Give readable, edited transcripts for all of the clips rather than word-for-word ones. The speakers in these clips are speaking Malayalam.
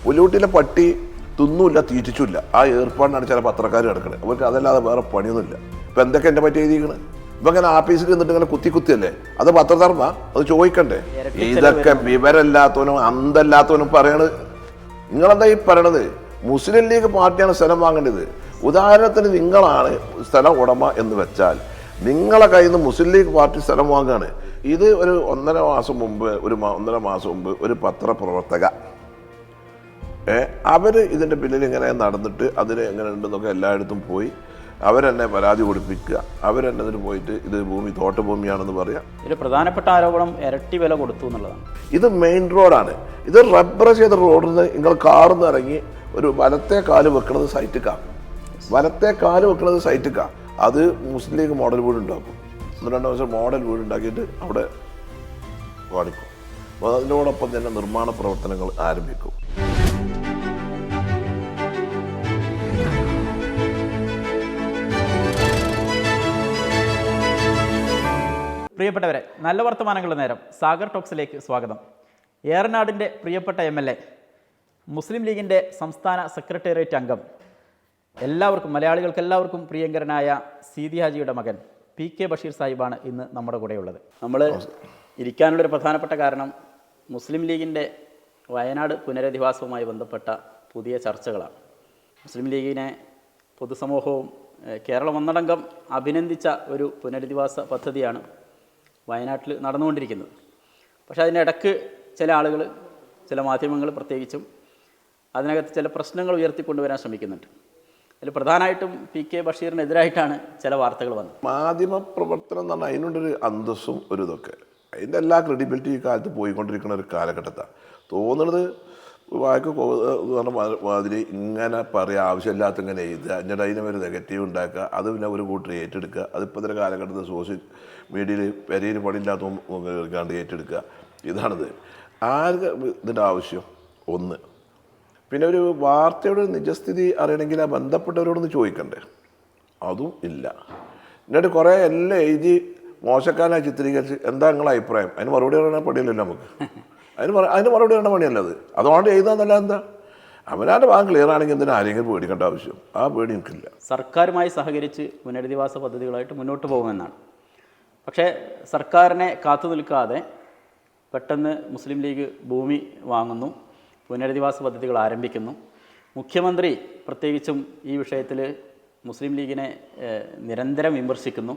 പുല്ലൂട്ടിലെ പട്ടി തിന്നൂല്ല തീറ്റിച്ചില്ല. ആ ഏർപ്പാടിനാണ് ചില പത്രക്കാർ കിടക്കുന്നത്. അവർക്ക് അതല്ലാതെ വേറെ പണിയൊന്നുമില്ല. ഇപ്പം എന്തൊക്കെ എൻ്റെ പറ്റി എഴുതിയിരിക്കണത്? ഇപ്പം ഇങ്ങനെ ആഫീസിൽ നിന്നിട്ട് ഇങ്ങനെ കുത്തിയല്ലേ? അത് പത്രധർമ്മ? അത് ചോദിക്കണ്ടേ? ഇതൊക്കെ വിവരമില്ലാത്തവനും അന്തല്ലാത്തവനും പറയണത്. നിങ്ങളെന്താ ഈ പറയണത്? മുസ്ലിം ലീഗ് പാർട്ടിയാണ് സ്ഥലം വാങ്ങേണ്ടത്. ഉദാഹരണത്തിന് നിങ്ങളാണ് സ്ഥലം ഉടമ എന്ന് വെച്ചാൽ നിങ്ങളെ കയ്യിൽ നിന്ന് മുസ്ലിം ലീഗ് പാർട്ടി സ്ഥലം വാങ്ങുകയാണ്. ഇത് ഒരു 1.5 മാസം മുമ്പ് 1.5 മാസം മുമ്പ് ഒരു പത്രപ്രവർത്തക അവർ ഇതിൻ്റെ പിന്നിൽ ഇങ്ങനെ നടന്നിട്ട് അതിന് എങ്ങനെ ഉണ്ടെന്നൊക്കെ എല്ലായിടത്തും പോയി അവരെന്നെ പരാതി കൊടുപ്പിക്കുക. അവരെന്നെ അതിന് പോയിട്ട് ഇത് ഭൂമി തോട്ടഭൂമിയാണെന്ന് പറയാം. ഇതിൽ പ്രധാനപ്പെട്ട ആരോപണം ഇരട്ടി വില കൊടുത്തു എന്നുള്ളതാണ്. ഇത് മെയിൻ റോഡാണ്. ഇത് റബ്ബർ ചെയ്ത റോഡിൽ നിന്ന് നിങ്ങൾ കാറിൽ നിന്ന് ഇറങ്ങി ഒരു വലത്തെ കാല് വെക്കുന്നത് സൈറ്റിക്കാണ്. വലത്തെ കാല് വെക്കുന്നത് സൈറ്റിക്കാണ്. അത് മുസ്ലിം ലീഗ് മോഡൽ വീട് ഉണ്ടാക്കും. 1-2 ദിവസം മോഡൽ വീട് ഉണ്ടാക്കിയിട്ട് അവിടെ കാണിക്കും. അപ്പോൾ അതിനോടൊപ്പം തന്നെ നിർമ്മാണ പ്രവർത്തനങ്ങൾ ആരംഭിക്കും. പ്രിയപ്പെട്ടവരെ, നല്ല വർത്തമാനങ്ങളുടെ നേരം സാഗർ ടോക്സിലേക്ക് സ്വാഗതം. ഏറനാടിൻ്റെ പ്രിയപ്പെട്ട MLA, മുസ്ലിം ലീഗിൻ്റെ സംസ്ഥാന സെക്രട്ടേറിയറ്റ് അംഗം, എല്ലാവർക്കും മലയാളികൾക്ക് എല്ലാവർക്കും പ്രിയങ്കരനായ സീതി ഹാജിയുടെ മകൻ PK ബഷീർ സാഹിബാണ് ഇന്ന് നമ്മുടെ കൂടെയുള്ളത്. നമ്മൾ ഇരിക്കാനുള്ളൊരു പ്രധാനപ്പെട്ട കാരണം മുസ്ലിം ലീഗിൻ്റെ വയനാട് പുനരധിവാസവുമായി ബന്ധപ്പെട്ട പുതിയ ചർച്ചകളാണ്. മുസ്ലിം ലീഗിനെ പൊതുസമൂഹവും കേരളം ഒന്നടങ്കം അഭിനന്ദിച്ച ഒരു പുനരധിവാസ പദ്ധതിയാണ് വയനാട്ടിൽ നടന്നുകൊണ്ടിരിക്കുന്നത്. പക്ഷേ അതിനിടക്ക് ചില ആളുകൾ, ചില മാധ്യമങ്ങൾ പ്രത്യേകിച്ചും അതിനകത്ത് ചില പ്രശ്നങ്ങൾ ഉയർത്തിക്കൊണ്ടുവരാൻ ശ്രമിക്കുന്നുണ്ട്. അതിൽ പ്രധാനമായിട്ടും PK ബഷീറിനെതിരായിട്ടാണ് ചില വാർത്തകൾ വന്നത്. മാധ്യമ പ്രവർത്തനം എന്ന് പറഞ്ഞാൽ അതിനുണ്ടൊരു അന്തസ്സും ഒരു ഇതൊക്കെ, അതിൻ്റെ എല്ലാ ക്രെഡിബിലിറ്റി ഈ കാലത്ത് പോയിക്കൊണ്ടിരിക്കുന്ന ഒരു കാലഘട്ടത്താണ് തോന്നുന്നത്. വാക്ക് പറഞ്ഞ മാതിരി ഇങ്ങനെ പറയുക, ആവശ്യമില്ലാത്ത ഇങ്ങനെ എഴുതുക, എന്നിട്ട് അതിനെ ഒരു നെഗറ്റീവ് ഉണ്ടാക്കുക, അത് പിന്നെ ഒരു കൂട്ടർ ഏറ്റെടുക്കുക. അതിപ്പോഴത്തെ കാലഘട്ടത്തിൽ സോഷ്യൽ മീഡിയയിൽ പെരയിൽ പണിയില്ലാത്ത ഏറ്റെടുക്കുക. ഇതാണിത്. ആർക്ക് ഇതിൻ്റെ ആവശ്യം? ഒന്ന്. പിന്നെ ഒരു വാർത്തയുടെ നിജസ്ഥിതി അറിയണമെങ്കിൽ ആ ബന്ധപ്പെട്ടവരോടൊന്ന് ചോദിക്കണ്ടേ? അതും ഇല്ല. എന്നിട്ട് കുറേ എല്ലാം എഴുതി മോശക്കാരനായി ചിത്രീകരിച്ച് എന്താ നിങ്ങളുടെ അഭിപ്രായം? അതിന് മറുപടി പറയണ പണിയല്ലല്ലോ നമുക്ക്. അതിന് മറുപടി പറയണ പണിയല്ലത്. അതുകൊണ്ട് എഴുതാന്നല്ല എന്താ? അവനാൻ്റെ ഭാഗം ക്ലിയർ ആണെങ്കിൽ എന്തിനാ ആരെങ്കിലും പേടിക്കേണ്ട ആവശ്യം? ആ പേടി എനിക്കില്ല. സർക്കാരുമായി സഹകരിച്ച് പുനരധിവാസ പദ്ധതികളായിട്ട് മുന്നോട്ട് പോകുമെന്നാണ്. പക്ഷേ സർക്കാരിനെ കാത്തു നിൽക്കാതെ പെട്ടെന്ന് മുസ്ലിം ലീഗ് ഭൂമി വാങ്ങുന്നു, പുനരധിവാസ പദ്ധതികൾ ആരംഭിക്കുന്നു. മുഖ്യമന്ത്രി പ്രത്യേകിച്ചും ഈ വിഷയത്തിൽ മുസ്ലിം ലീഗിനെ നിരന്തരം വിമർശിക്കുന്നു.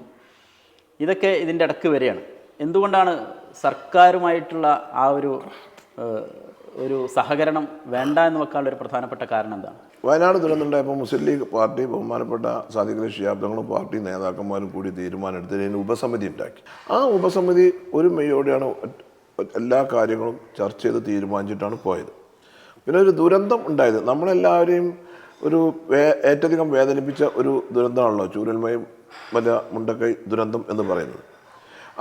ഇതൊക്കെ ഇതിൻ്റെ ഇടക്ക് വരികയാണ്. എന്തുകൊണ്ടാണ് സർക്കാരുമായിട്ടുള്ള ആ ഒരു സഹകരണം വേണ്ട എന്ന് വെക്കാനുള്ള ഒരു പ്രധാനപ്പെട്ട കാരണം എന്താണ്? വയനാട് ദുരന്തമുണ്ടായപ്പോൾ മുസ്ലിം ലീഗ് പാർട്ടി ബഹുമാനപ്പെട്ട സാദിഖ് അലി ശിഹാബ് തങ്ങളും പാർട്ടി നേതാക്കന്മാരും കൂടി തീരുമാനമെടുത്തതിന് ഉപസമിതി ഉണ്ടാക്കി. ആ ഉപസമിതി ഒരു മെയ്യോടെയാണ് എല്ലാ കാര്യങ്ങളും ചർച്ച ചെയ്ത് തീരുമാനിച്ചിട്ടാണ് പോയത്. പിന്നെ ഒരു ദുരന്തം ഉണ്ടായത് നമ്മളെല്ലാവരെയും ഏറ്റവും വേദനിപ്പിച്ച ഒരു ദുരന്തമാണല്ലോ ചൂരൽമയം മല മുണ്ടക്കൈ ദുരന്തം എന്ന് പറയുന്നത്.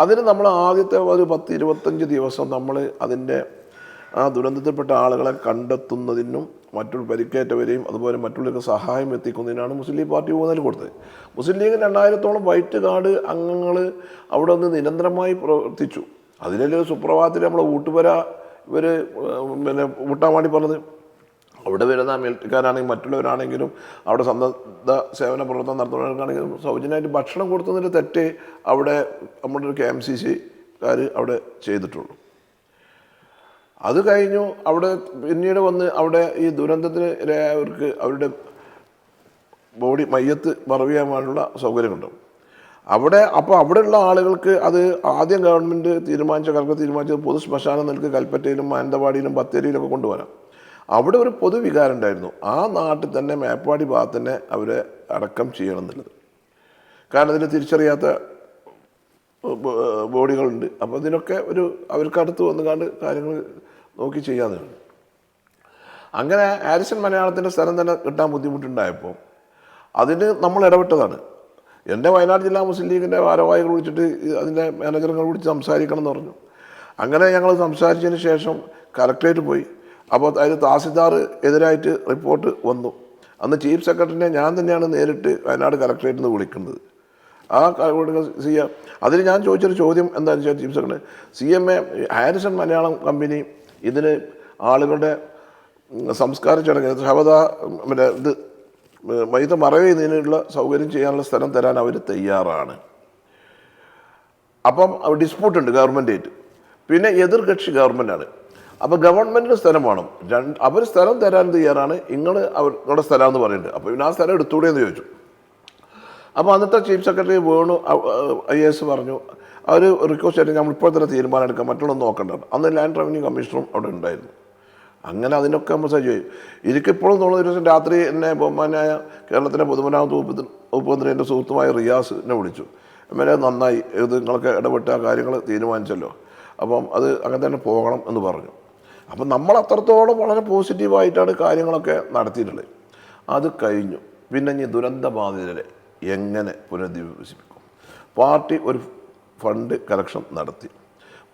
അതിന് നമ്മൾ ആദ്യത്തെ ഒരു 10-25 ദിവസം നമ്മൾ അതിൻ്റെ ആ ദുരന്തത്തിൽപ്പെട്ട ആളുകളെ കണ്ടെത്തുന്നതിനും മറ്റുള്ള പരിക്കേറ്റവരെയും അതുപോലെ മറ്റുള്ളവർക്ക് സഹായം എത്തിക്കുന്നതിനാണ് മുസ്ലിം ലീഗ് പാർട്ടി ഊന്നൽ കൊടുത്തത്. മുസ്ലിം ലീഗ് 2000-ഓളം വൈറ്റ് കാർഡ് അംഗങ്ങൾ അവിടെ നിന്ന് നിരന്തരമായി പ്രവർത്തിച്ചു. അതിലൊരു സുപ്രഭാതത്തിൽ നമ്മളെ ഊട്ടുപുര ഇവർ പിന്നെ ഊട്ടാൻ വേണ്ടി പറഞ്ഞത്. അവിടെ വരുന്ന മിലിറ്ററിക്കാരാണെങ്കിലും മറ്റുള്ളവരാണെങ്കിലും അവിടെ സന്നദ്ധ സേവന പ്രവർത്തനം നടത്തുന്നവർക്കാണെങ്കിലും സൗജന്യമായിട്ട് ഭക്ഷണം കൊടുത്തതിൻ്റെ തെറ്റ് അവിടെ നമ്മുടെ ഒരു KMCC-കാർ അവിടെ ചെയ്തിട്ടുള്ളൂ. അത് കഴിഞ്ഞു അവിടെ പിന്നീട് വന്ന് അവിടെ ഈ ദുരന്തത്തിന് ഇരയായവർക്ക് അവരുടെ ബോഡി മയ്യത്ത് മറവ് ചെയ്യാനുള്ള സൗകര്യമുണ്ടാവും അവിടെ. അപ്പോൾ അവിടെയുള്ള ആളുകൾക്ക് അത് ആദ്യം ഗവൺമെൻറ് തീരുമാനിച്ചത് പൊതു ശ്മശാനം നിലക്ക് കൽപ്പറ്റയിലും മാനന്തവാടിയിലും ബത്തേരിയിലൊക്കെ കൊണ്ടുവരാം. അവിടെ ഒരു പൊതുവികാരം ഉണ്ടായിരുന്നു. ആ നാട്ടിൽ തന്നെ മേപ്പാടി ഭാഗത്ത് തന്നെ അവരെ അടക്കം ചെയ്യണം എന്നുള്ളത്. കാരണം ഇതിന് തിരിച്ചറിയാത്ത ബോഡികളുണ്ട്. അപ്പോൾ ഇതിനൊക്കെ അവർക്കടുത്ത് വന്നുകൊണ്ട് കാര്യങ്ങൾ നോക്കി ചെയ്യാന്നുണ്ട്. അങ്ങനെ ഹാരിസൺ മലയാളത്തിൻ്റെ സ്ഥലം തന്നെ കിട്ടാൻ ബുദ്ധിമുട്ടുണ്ടായപ്പോൾ അതിന് നമ്മൾ ഇടപെട്ടതാണ്. എൻ്റെ വയനാട് ജില്ലാ മുസ്ലിം ലീഗിൻ്റെ ഭാരവാഹികൾ വിളിച്ചിട്ട് അതിൻ്റെ മാനേജറുകൾ വിളിച്ച് സംസാരിക്കണം എന്ന് പറഞ്ഞു. അങ്ങനെ ഞങ്ങൾ സംസാരിച്ചതിന് ശേഷം കലക്ട്രേറ്റ് പോയി. അപ്പോൾ അതിൽ തഹസിൽദാർ എതിരായിട്ട് റിപ്പോർട്ട് വന്നു. അന്ന് ചീഫ് സെക്രട്ടറിനെ ഞാൻ തന്നെയാണ് നേരിട്ട് വയനാട് കലക്ട്രേറ്റിൽ നിന്ന് വിളിക്കുന്നത്. ആ അതിൽ ഞാൻ ചോദിച്ചൊരു ചോദ്യം എന്താണെന്ന് വെച്ചാൽ chief secretary CMA Harrison Malayalam company ഇതിന് ആളുകളുടെ സംസ്കാര ചടങ്ങ് ശവദ മറ്റേ ഇത് മയ്യത്ത് മറവ് ചെയ്യുന്നതിനുള്ള സൗകര്യം ചെയ്യാനുള്ള സ്ഥലം തരാൻ അവർ തയ്യാറാണ്. അപ്പം ഡിസ്പ്യൂട്ടുണ്ട് ഗവൺമെൻറ്റായിട്ട്. പിന്നെ എതിർകക്ഷി ഗവൺമെൻറ്റാണ്. അപ്പോൾ ഗവൺമെൻറ്റിന് സ്ഥലം വേണം. അവർ സ്ഥലം തരാൻ തയ്യാറാണ്. നിങ്ങളുടെ സ്ഥലമാണെന്ന് പറയുന്നുണ്ട്. അപ്പോൾ പിന്നെ ആ സ്ഥലം എടുത്തുകൂടെ എന്ന് ചോദിച്ചു. അപ്പോൾ അന്നത്തെ ചീഫ് സെക്രട്ടറി വേണു IAS പറഞ്ഞു, അവർ റിക്വസ്റ്റ് ആയിട്ട് നമ്മൾ ഇപ്പോൾ തന്നെ തീരുമാനം എടുക്കാം, മറ്റുള്ളൊന്നും നോക്കണ്ടാണ്. അന്ന് ലാൻഡ് റവന്യൂ കമ്മീഷണറും അവിടെ ഉണ്ടായിരുന്നു. അങ്ങനെ അതിനൊക്കെ നമ്മൾ സജ്ജമായി. എനിക്കിപ്പോഴും തോന്നുന്ന ഒരു ദിവസം രാത്രി എന്നെ ബഹുമാനായ കേരളത്തിലെ പൊതുമരാമത്ത് വകുപ്പ് മന്ത്രി എൻ്റെ സുഹൃത്തുമായ റിയാസ് എന്നെ വിളിച്ചു. MLA നന്നായി, ഇത് നിങ്ങളൊക്കെ ഇടപെട്ട ആ കാര്യങ്ങൾ തീരുമാനിച്ചല്ലോ, അപ്പം അത് അങ്ങനെ തന്നെ പോകണം എന്ന് പറഞ്ഞു. അപ്പം നമ്മൾ അത്രത്തോളം വളരെ പോസിറ്റീവായിട്ടാണ് കാര്യങ്ങളൊക്കെ നടത്തിയിട്ടുള്ളത്. അത് കഴിഞ്ഞു. പിന്നെ ഇനി ദുരന്തബാധിതരെ എങ്ങനെ പുനരധിവസിപ്പിക്കും? പാർട്ടി ഒരു ഫണ്ട് കളക്ഷൻ നടത്തി.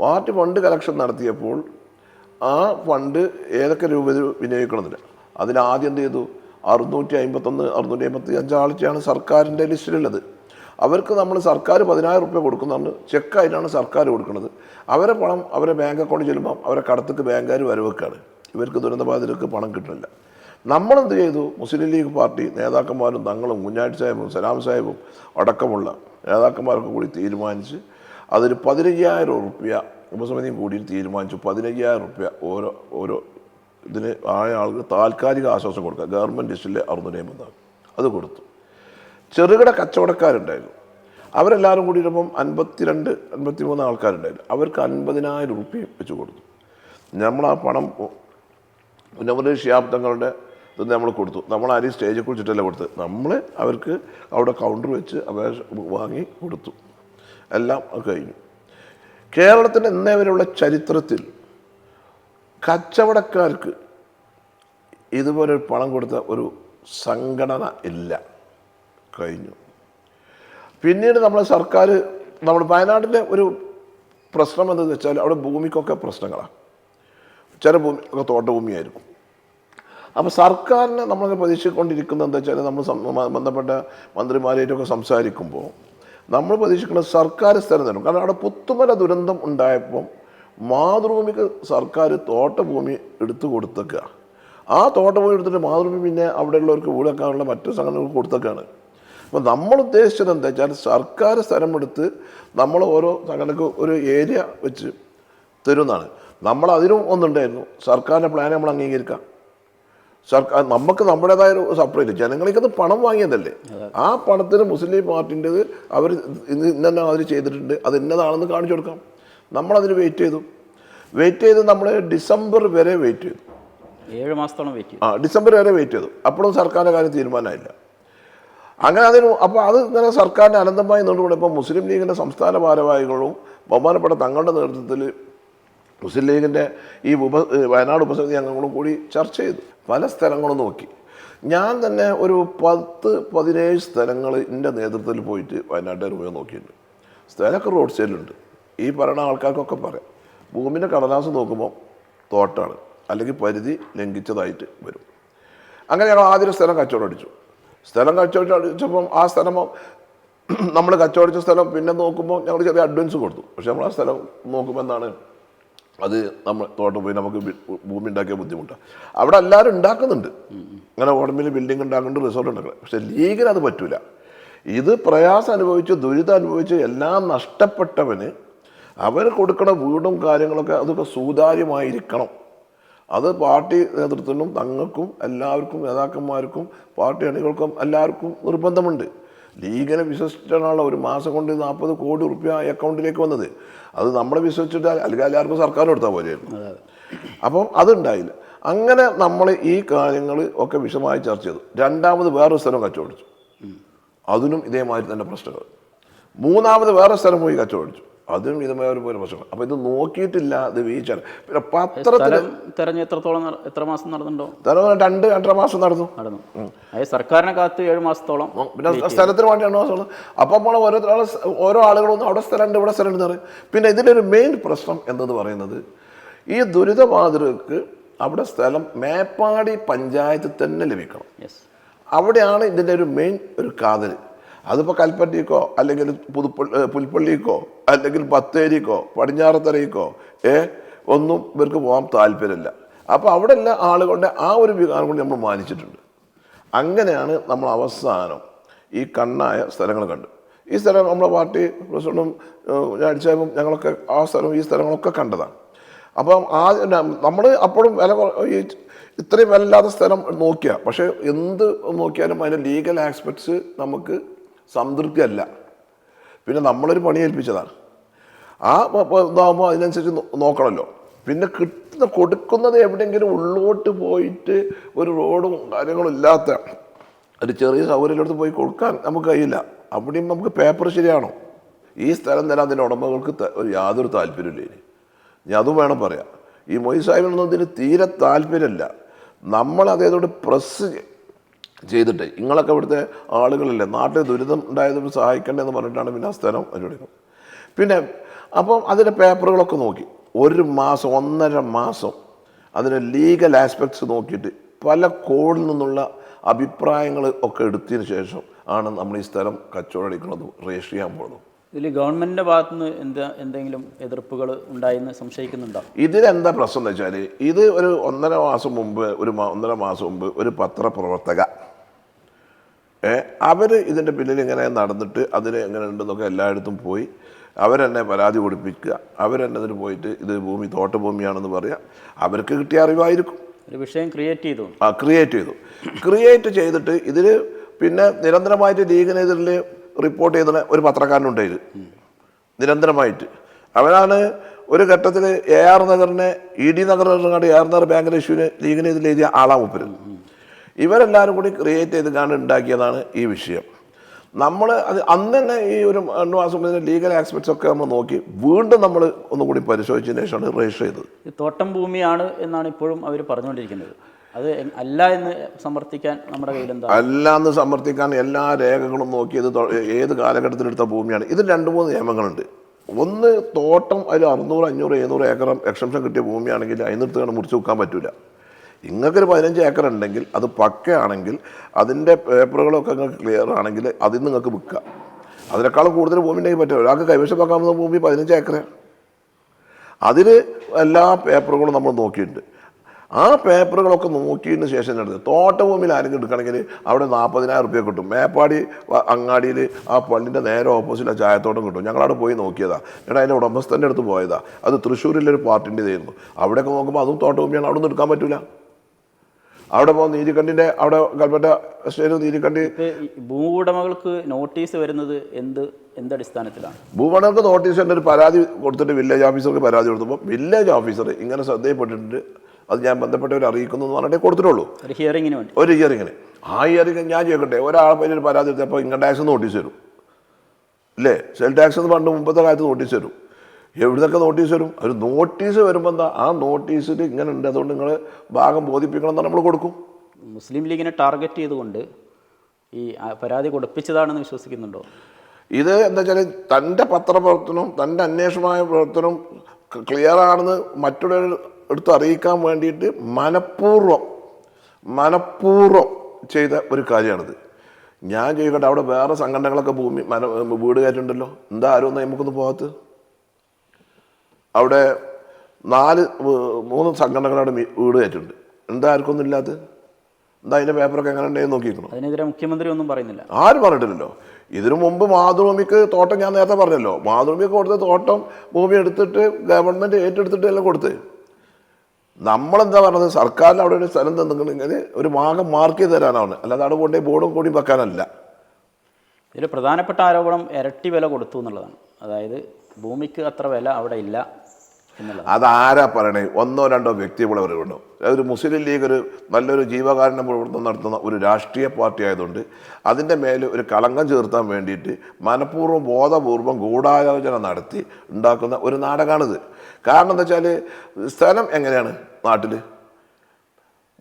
പാർട്ടി ഫണ്ട് കളക്ഷൻ നടത്തിയപ്പോൾ ആ ഫണ്ട് ഏതൊക്കെ രൂപയിൽ വിനിയോഗിക്കണമെന്നില്ല. അതിലാദ്യം എന്ത് ചെയ്തു? 651 655 ആഴ്ചയാണ് സർക്കാരിൻ്റെ ലിസ്റ്റിലുള്ളത്. അവർക്ക് നമ്മൾ സർക്കാർ 10,000 റുപ്യ കൊടുക്കുന്നതാണ്, ചെക്കായിട്ടാണ് സർക്കാർ കൊടുക്കുന്നത്. അവരെ പണം അവരെ ബാങ്ക് അക്കൗണ്ടിൽ ചെല്ലുമ്പം അവരെ കടത്തേക്ക് ബാങ്കുകാർ വരവെക്കാണ്. ഇവർക്ക് ദുരന്തബാധിതർക്ക് പണം കിട്ടുന്നില്ല. നമ്മളെന്ത് ചെയ്തു? മുസ്ലിം ലീഗ് പാർട്ടി നേതാക്കന്മാരും തങ്ങളും കുഞ്ഞാട്ടി സാഹിബും സലാം സാഹിബും അടക്കമുള്ള നേതാക്കന്മാരൊക്കെ കൂടി തീരുമാനിച്ച് അതൊരു 15,000 റുപ്യ ഉപസമിതിയും കൂടി തീരുമാനിച്ചു. 15,000 റുപ്യ ഓരോ ഇതിന് ആയ ആൾക്ക് താൽക്കാലിക ആശ്വാസം കൊടുക്കുക. ഗവൺമെൻറ് ലിസ്റ്റിലെ 650 അത് കൊടുത്തു. ചെറുകിട കച്ചവടക്കാരുണ്ടായിരുന്നു, അവരെല്ലാവരും കൂടി ഇരുമ്പം 52-53 ആൾക്കാരുണ്ടായിരുന്നു. അവർക്ക് 50,000 റുപ്യ വെച്ച് കൊടുത്തു. നമ്മൾ ആ പണം പുനഃപരിശാബ്ദങ്ങളുടെ ഇത് നമ്മൾ കൊടുത്തു. നമ്മൾ ആരെയും സ്റ്റേജിൽ കുറിച്ചിട്ടല്ല കൊടുത്ത്, നമ്മൾ അവർക്ക് അവിടെ കൗണ്ടർ വെച്ച് അപേക്ഷ വാങ്ങി കൊടുത്തു. എല്ലാം കഴിഞ്ഞു. കേരളത്തിൻ്റെ ഇന്നേ വരെയുള്ള ചരിത്രത്തിൽ കച്ചവടക്കാർക്ക് ഇതുപോലെ പണം കൊടുത്ത ഒരു സംഘടന ഇല്ല. കഴിഞ്ഞു. പിന്നീട് നമ്മൾ സർക്കാർ വയനാട്ടിലെ ഒരു പ്രശ്നം എന്താണെന്ന് വെച്ചാൽ അവിടെ ഭൂമിക്കൊക്കെ പ്രശ്നങ്ങളാണ്. ചില ഭൂമി ഒക്കെ തോട്ടഭൂമിയായിരിക്കും. അപ്പോൾ സർക്കാരിനെ നമ്മളൊക്കെ പ്രതീക്ഷിച്ചുകൊണ്ടിരിക്കുന്നത് എന്താ വെച്ചാൽ നമ്മൾ ബന്ധപ്പെട്ട മന്ത്രിമാരായിട്ടൊക്കെ സംസാരിക്കുമ്പോൾ നമ്മൾ പ്രതീക്ഷിക്കുന്നത് സർക്കാർ സ്ഥലം തരും. കാരണം അവിടെ പുത്തുമല ദുരന്തം ഉണ്ടായപ്പം മാതൃഭൂമിക്ക് സർക്കാർ തോട്ടഭൂമി എടുത്തു കൊടുത്തേക്കുക. ആ തോട്ടഭൂമി എടുത്തിട്ട് മാതൃഭൂമി പിന്നെ അവിടെയുള്ളവർക്ക് വീടൊക്കെയുള്ള മറ്റു സംഘടനകൾക്ക് കൊടുത്തേക്കാണ്. അപ്പോൾ നമ്മൾ ഉദ്ദേശിച്ചത് എന്താ വെച്ചാൽ സർക്കാർ സ്ഥലമെടുത്ത് നമ്മൾ ഓരോ സംഘടനക്ക് ഒരു ഏരിയ വെച്ച് തരുന്നതാണ്. നമ്മളതിനും ഒന്നുണ്ടായിരുന്നു, സർക്കാരിൻ്റെ പ്ലാൻ നമ്മൾ അംഗീകരിക്കാം. സർക്കാർ നമുക്ക് നമ്മുടേതായ ഒരു സെപ്പറേറ്റ് ജനങ്ങൾക്കത് പണം വാങ്ങിയതല്ലേ, ആ പണത്തിന് മുസ്ലിം ലീഗ് പാർട്ടിൻ്റെത് അവർ ഇന്ന അവർ ചെയ്തിട്ടുണ്ട്, അത് ഇന്നതാണെന്ന് കാണിച്ചു കൊടുക്കാം. നമ്മളതിന് വെയിറ്റ് ചെയ്തു. നമ്മൾ ഡിസംബർ വരെ വെയിറ്റ് ചെയ്തു. 7 മാസത്തോളം വെയിറ്റ് ചെയ്തു. ഡിസംബർ വരെ വെയിറ്റ് ചെയ്തു. അപ്പോഴും സർക്കാരിൻ്റെ കാര്യം തീരുമാനമായില്ല. അങ്ങനെ അപ്പോൾ അത് ഇങ്ങനെ സർക്കാരിൻ്റെ അനന്തമായി നിന്നുകൊണ്ട് ഇപ്പോൾ മുസ്ലിം ലീഗിൻ്റെ സംസ്ഥാന ഭാരവാഹികളും ബഹുമാനപ്പെട്ട തങ്ങളുടെ നേതൃത്വത്തിൽ മുസ്ലിം ലീഗിൻ്റെ ഈ വയനാട് ഉപസമിതി അംഗങ്ങളും കൂടി ചർച്ച ചെയ്തു. പല സ്ഥലങ്ങളും നോക്കി. ഞാൻ തന്നെ ഒരു 10-17 സ്ഥലങ്ങൾ എൻ്റെ നേതൃത്വത്തിൽ പോയിട്ട് വയനാട്ടുകാർ പോയി നോക്കിയിട്ടുണ്ട്. സ്ഥലമൊക്കെ റോഡ് സൈഡിലുണ്ട്. ഈ പറയുന്ന ആൾക്കാർക്കൊക്കെ പറയാം, ഭൂമിൻ്റെ കടലാസ് നോക്കുമ്പോൾ തോട്ടാണ്, അല്ലെങ്കിൽ പരിധി ലംഘിച്ചതായിട്ട് വരും. അങ്ങനെ ഞങ്ങൾ ആദ്യം സ്ഥലം കച്ചവടം അടിച്ചു. ആ സ്ഥലം നമ്മൾ കച്ചവടിച്ച സ്ഥലം പിന്നെ നോക്കുമ്പോൾ ഞങ്ങൾ ചെറിയ അഡ്വാൻസ് കൊടുത്തു. പക്ഷെ നമ്മൾ ആ സ്ഥലം നോക്കുമ്പോൾ എന്താണ്, അത് നമ്മൾ തോട്ടം പോയി നമുക്ക് ഭൂമി ഉണ്ടാക്കിയ ബുദ്ധിമുട്ടാണ്. അവിടെ എല്ലാവരും ഉണ്ടാക്കുന്നുണ്ട്, അങ്ങനെ ഉടമ്പിൽ ബിൽഡിംഗ് ഉണ്ടാക്കുന്നുണ്ട്, റിസോർട്ട് ഉണ്ടാക്കുന്നത്. പക്ഷെ ലീഗിന് അത് പറ്റൂല. ഇത് പ്രയാസം അനുഭവിച്ച് ദുരിതം അനുഭവിച്ച് എല്ലാം നഷ്ടപ്പെട്ടവന് അവർ കൊടുക്കുന്ന വീടും കാര്യങ്ങളൊക്കെ അതൊക്കെ സുതാര്യമായിരിക്കണം. അത് പാർട്ടി നേതൃത്വത്തിനും തങ്ങൾക്കും എല്ലാവർക്കും നേതാക്കന്മാർക്കും പാർട്ടി അണികൾക്കും എല്ലാവർക്കും നിർബന്ധമുണ്ട്. ലീഗിനെ വിശ്വസിച്ചിട്ടാണല്ലോ ഒരു മാസം കൊണ്ട് 40 കോടി റുപ്യ അക്കൗണ്ടിലേക്ക് വന്നത്. അത് നമ്മളെ വിശ്വസിച്ചിട്ട് അല്ലെങ്കിൽ എല്ലാവർക്കും സർക്കാർ കൊടുത്താൽ പോലെയായിരുന്നു. അപ്പം അതുണ്ടായില്ല. അങ്ങനെ നമ്മൾ ഈ കാര്യങ്ങൾ ഒക്കെ വിശദമായി ചർച്ച ചെയ്തു. രണ്ടാമത് വേറൊരു സ്ഥലം കച്ചവടിച്ചു. അതിനും ഇതേമാതിരി തന്നെ പ്രശ്നങ്ങൾ. മൂന്നാമത് വേറെ സ്ഥലം പോയി കച്ചവടിച്ചു. അതിനും ഇതുമായ ഒരു പ്രശ്നം. അപ്പോൾ ഇത് നോക്കിയിട്ടില്ല, ഇത് വീഴ്ചയാണ്. പിന്നെ പത്രത്തിൽ എത്ര മാസം നടന്നുണ്ടോ? 2-2.5 മാസം നടന്നു. സർക്കാരിനെ കാത്ത് 7 മാസത്തോളം. പിന്നെ സ്ഥലത്തിന് വേണ്ടി 2 മാസമാണ്. അപ്പം നമ്മൾ ഓരോ ആളുകളൊന്നും അവിടെ സ്ഥലമുണ്ട് ഇവിടെ സ്ഥലമുണ്ട് പറയും. പിന്നെ ഇതിൻ്റെ ഒരു മെയിൻ പ്രശ്നം എന്തെന്ന് പറയുന്നത്, ഈ ദുരിതബാധിതർക്ക് അവിടെ സ്ഥലം മേപ്പാടി പഞ്ചായത്തിൽ തന്നെ ലഭിക്കണം. അവിടെയാണ് ഇതിൻ്റെ ഒരു മെയിൻ ഒരു കാതൽ. അതിപ്പോൾ കൽപ്പറ്റയ്ക്കോ അല്ലെങ്കിൽ പുൽപ്പള്ളിക്കോ അല്ലെങ്കിൽ ബത്തേരിക്കോ പടിഞ്ഞാറത്തറയ്ക്കോ ഒന്നും ഇവർക്ക് പോകാൻ താല്പര്യമില്ല. അപ്പോൾ അവിടെ എല്ലാ ആളുകളുടെ ആ ഒരു വികാരം കൊണ്ട് നമ്മൾ മാനിച്ചിട്ടുണ്ട്. അങ്ങനെയാണ് നമ്മൾ അവസാനം ഈ കണ്ണായ സ്ഥലങ്ങൾ കണ്ടു. ഈ സ്ഥലം നമ്മളെ പാർട്ടി പ്രസിഡന്റും അടിച്ചാലും ഞങ്ങളൊക്കെ ആ സ്ഥലം ഈ സ്ഥലങ്ങളൊക്കെ കണ്ടതാണ്. അപ്പം നമ്മൾ അപ്പോഴും ഈ ഇത്രയും വിലയില്ലാത്ത സ്ഥലം നോക്കിയ, പക്ഷേ എന്ത് നോക്കിയാലും അതിൻ്റെ ലീഗൽ ആസ്പെക്ട്സ് നമുക്ക് സംതൃപ്തിയല്ല. പിന്നെ നമ്മളൊരു പണി ഏൽപ്പിച്ചതാണ്. ആ ഇതാകുമ്പോൾ അതിനനുസരിച്ച് നോക്കണമല്ലോ. പിന്നെ കൊടുക്കുന്നത് എവിടെയെങ്കിലും ഉള്ളോട്ട് പോയിട്ട് ഒരു റോഡും കാര്യങ്ങളും ഇല്ലാത്ത ഒരു ചെറിയ സൗകര്യത്തിലെടുത്ത് പോയി കൊടുക്കാൻ നമുക്ക് കഴിയില്ല. അവിടെയും നമുക്ക് പേപ്പർ ശരിയാണോ? ഈ സ്ഥലം തരാൻ അതിൻ്റെ ഉടമകൾക്ക് യാതൊരു താല്പര്യമില്ല. ഇനി അതും വേണം പറയാം. ഈ മൊയ്സ് സാഹിബിനൊന്നും ഇതിന് തീരെ താല്പര്യമില്ല. നമ്മൾ അതേതോട് പ്രസ് ചെയ്തിട്ട് നിങ്ങളൊക്കെ ഇവിടുത്തെ ആളുകളല്ലേ, നാട്ടിൽ ദുരിതം ഉണ്ടായതുകൊണ്ട് സഹായിക്കണ്ടെന്ന് പറഞ്ഞിട്ടാണ് പിന്നെ ആ സ്ഥലം അനുവദിക്കുന്നത്. പിന്നെ അപ്പം അതിൻ്റെ പേപ്പറുകളൊക്കെ നോക്കി 1 മാസം 1.5 മാസം അതിൻ്റെ ലീഗൽ ആസ്പെക്ട്സ് നോക്കിയിട്ട് പല കോണിൽ നിന്നുള്ള അഭിപ്രായങ്ങൾ ഒക്കെ എടുത്തതിന് ശേഷം ആണ് നമ്മൾ ഈ സ്ഥലം കച്ചവടം അടിക്കുന്നതും രജിസ്റ്റർ ചെയ്യാൻ പോകുന്നത്. ഇതിൽ ഗവൺമെൻറ്റിൻ്റെ ഭാഗത്തുനിന്ന് എന്തെങ്കിലും എതിർപ്പുകൾ ഉണ്ടായെന്ന് സംശയിക്കുന്നുണ്ടോ? ഇതിലെന്താ പ്രശ്നം എന്ന് വെച്ചാൽ, ഇത് ഒരു 1.5 മാസം മുമ്പ് 1.5 മാസം മുമ്പ് ഒരു പത്രപ്രവർത്തക അവർ ഇതിൻ്റെ പിന്നിൽ ഇങ്ങനെ നടന്നിട്ട് അതിന് എങ്ങനെ ഉണ്ടെന്നൊക്കെ എല്ലായിടത്തും പോയി അവരെന്നെ പരാതി കൊടുപ്പിക്കുക. അവരെന്നെ അതിന് പോയിട്ട് ഇത് ഭൂമി തോട്ടഭൂമിയാണെന്ന് പറയാം. അവർക്ക് കിട്ടിയ അറിവായിരിക്കും. ഒരു വിഷയം ക്രിയേറ്റ് ചെയ്തിട്ട് ഇതിൽ പിന്നെ നിരന്തരമായിട്ട് ലീഗിനെതിരിൽ റിപ്പോർട്ട് ചെയ്യുന്ന ഒരു പത്രക്കാരനുണ്ടായത് നിരന്തരമായിട്ട്. അവനാണ് ഒരു ഘട്ടത്തിൽ AR നഗറിനെ ED Nagar AR Nagar ബാങ്കിൻ്റെ ഇഷ്യൂവിന് ലീഗിനെതിരെ എഴുതിയ ആളാ മൂപ്പര്. ഇവരെല്ലാവരും കൂടി ക്രിയേറ്റ് ചെയ്ത് ഉണ്ടാക്കിയതാണ് ഈ വിഷയം. നമ്മൾ അത് അന്ന് തന്നെ ഈ ഒരു 2 മാസം മുന്നേ ലീഗൽ ആസ്പെക്ട്സ് ഒക്കെ നമ്മൾ നോക്കി വീണ്ടും നമ്മൾ ഒന്നുകൂടി പരിശോധിച്ചതിന് ശേഷമാണ് രജിസ്റ്റർ ചെയ്തത്. തോട്ടം ഭൂമിയാണ് എന്നാണ് ഇപ്പോഴും അവർ പറഞ്ഞുകൊണ്ടിരിക്കുന്നത്. അത് അല്ല എന്ന് സമർത്ഥിക്കാൻ നമ്മുടെ കയ്യിൽ എന്താ? അല്ല എന്ന് സമർത്ഥിക്കാൻ എല്ലാ രേഖകളും നോക്കി ഇത് ഏത് കാലഘട്ടത്തിലെടുത്ത ഭൂമിയാണ്. ഇതിൽ 2-3 നിയമങ്ങളുണ്ട്. ഒന്ന്, തോട്ടം അതിൽ 600, 500, 700 ഏക്കർ എക്സംഷൻ കിട്ടിയ ഭൂമിയാണെങ്കിൽ അതിനടുത്ത് മുറിച്ച് വെക്കാൻ പറ്റില്ല. നിങ്ങൾക്കൊരു 15 ഏക്കർ ഉണ്ടെങ്കിൽ അത് പക്കയാണെങ്കിൽ അതിൻ്റെ പേപ്പറുകളൊക്കെ നിങ്ങൾക്ക് ക്ലിയർ ആണെങ്കിൽ അതിൽ നിങ്ങൾക്ക് വിൽക്കാം. അതിനേക്കാളും കൂടുതൽ ഭൂമി ഉണ്ടെങ്കിൽ പറ്റില്ല. ഒരാൾക്ക് കൈവശം വെക്കാവുന്ന ഭൂമി 15 ഏക്കറാണ്. അതിൽ എല്ലാ പേപ്പറുകളും നമ്മൾ നോക്കിയിട്ടുണ്ട്. ആ പേപ്പറുകളൊക്കെ നോക്കിയതിന് ശേഷം എടുത്ത് തോട്ടഭൂമിയിൽ ആരെങ്കിലും എടുക്കണമെങ്കിൽ അവിടെ 40,000 റുപ്യ കിട്ടും. മേപ്പാടി അങ്ങാടിയിൽ ആ പള്ളിൻ്റെ നേരെ ഓപ്പോസിറ്റ് ആ ചായത്തോട്ടം കിട്ടും. ഞങ്ങളവിടെ പോയി നോക്കിയതാണ്. എന്നിട്ട് അതിൻ്റെ ഉടമസ്ഥൻ്റെ അടുത്ത് പോയതാണ്. അത് തൃശ്ശൂരിലൊരു പാർട്ടിൻ്റെതായിരുന്നു. അവിടെയൊക്കെ നോക്കുമ്പോൾ അതും തോട്ടഭൂമിയാണ്. അവിടെ നിന്ന് എടുക്കാൻ പറ്റില്ല. അവിടെ പോകുന്ന നീതിക്കണ്ടിൻ്റെ അവിടെ കൽപ്പറ്റ സ്റ്റേറ്റ് നീതിക്കണ്ടി ഭൂവുടമകൾക്ക് നോട്ടീസ് വരുന്നത് എന്തടിസ്ഥാനത്തിലാണ്? ഭൂവുടമകൾക്ക് നോട്ടീസ് ഒരു പരാതി കൊടുത്തിട്ട് വില്ലേജ് ഓഫീസർക്ക് പരാതി കൊടുത്തപ്പോൾ വില്ലേജ് ഓഫീസർ ഇങ്ങനെ ശ്രദ്ധയിൽപ്പെട്ടിട്ടുണ്ട്, അത് ഞാൻ ബന്ധപ്പെട്ടവർ അറിയിക്കുന്നു എന്ന് പറഞ്ഞിട്ടേ കൊടുത്തിട്ടുള്ളൂ. ഒരു ഹിയറിങ്ങിന്. ആ ഹിയറിങ് ഞാൻ ചോദിക്കട്ടെ, ഒരാളെ പറ്റി ഒരു പരാതി എടുത്തപ്പോൾ ഇൻകം ടാക്സ് നോട്ടീസ് വരും അല്ലേ? സെൽ ടാക്സ് എന്ന് പണ്ട് മുമ്പത്തെ കാലത്ത് നോട്ടീസ് വരും. എവിടുന്നൊക്കെ നോട്ടീസ് വരും? ഒരു നോട്ടീസ് വരുമ്പോൾ എന്താ, ആ നോട്ടീസിൽ ഇങ്ങനെ ഉണ്ട്, അതുകൊണ്ട് നിങ്ങൾ ഭാഗം ബോധിപ്പിക്കണം എന്ന് നമ്മൾ കൊടുക്കും. മുസ്ലിം ലീഗിനെ ടാർഗറ്റ് ചെയ്തുകൊണ്ട് ഈ പരാതി കൊടുപ്പിച്ചതാണെന്ന് വിശ്വസിക്കുന്നുണ്ടോ? ഇത് എന്താ വെച്ചാൽ തൻ്റെ പത്രപ്രവർത്തനവും തൻ്റെ അന്വേഷണമായ പ്രവർത്തനവും ക്ലിയർ ആണെന്ന് മറ്റുള്ളവർ എടുത്ത് അറിയിക്കാൻ വേണ്ടിയിട്ട് മനഃപൂർവ്വം ചെയ്ത ഒരു കാര്യമാണിത്. ഞാൻ ചോദിക്കട്ടെ, അവിടെ വേറെ സംഘടനകളൊക്കെ വീട് കയറ്റുണ്ടല്ലോ, എന്താ ആരും ഒന്നും നമുക്കൊന്ന് പോകാത്ത? അവിടെ 3 സംഘടനകളുടെ വീട് കയറ്റുണ്ട്, എന്താ ആർക്കൊന്നും ഇല്ലാത്ത? എന്താ അതിൻ്റെ പേപ്പറൊക്കെ എങ്ങനെ ഉണ്ടെന്ന് നോക്കിയിരിക്കണം. അതിനെതിരെ മുഖ്യമന്ത്രി ഒന്നും പറയുന്നില്ല. ആരും പറഞ്ഞിട്ടില്ലല്ലോ. ഇതിനു മുമ്പ് മാതൃഭൂമിക്ക് തോട്ടം ഞാൻ നേരത്തെ പറഞ്ഞല്ലോ, മാതൃഭൂമിക്ക് കൊടുത്ത തോട്ടം ഭൂമി എടുത്തിട്ട് ഗവൺമെൻറ് ഏറ്റെടുത്തിട്ട് എല്ലാം കൊടുത്ത്. നമ്മളെന്താ പറഞ്ഞത്, സർക്കാരിന് അവിടെ ഒരു സ്ഥലം തന്നിട്ടുണ്ടെങ്കിൽ ഒരു ഭാഗം മാർക്ക് ചെയ്ത് തരാനാണ്, അല്ലാതെ അവിടെ കൊണ്ടേ ബോർഡും കൂടി വെക്കാനല്ല. ഇതിൽ പ്രധാനപ്പെട്ട ആരോപണം ഇരട്ടി വില കൊടുത്തു എന്നുള്ളതാണ്. അതായത് ഭൂമിക്ക് അത്ര വില അവിടെ ഇല്ല എന്നുള്ളത്. അതാരാ പറയണേ? 1-2 വ്യക്തികൾ അവരുണ്ടോ? ഒരു മുസ്ലിം ലീഗ് ഒരു നല്ലൊരു ജീവകാരുണ്യ പ്രവർത്തനം നടത്തുന്ന ഒരു രാഷ്ട്രീയ പാർട്ടി ആയതുകൊണ്ട് അതിൻ്റെ മേൽ ഒരു കളങ്കം ചേർത്താൻ വേണ്ടിയിട്ട് മനഃപൂർവ്വം ബോധപൂർവം ഗൂഢാലോചന നടത്തി ഉണ്ടാക്കുന്ന ഒരു നാടകമാണിത്. കാരണം എന്താ വെച്ചാൽ, സ്ഥലം എങ്ങനെയാണ് നാട്ടിൽ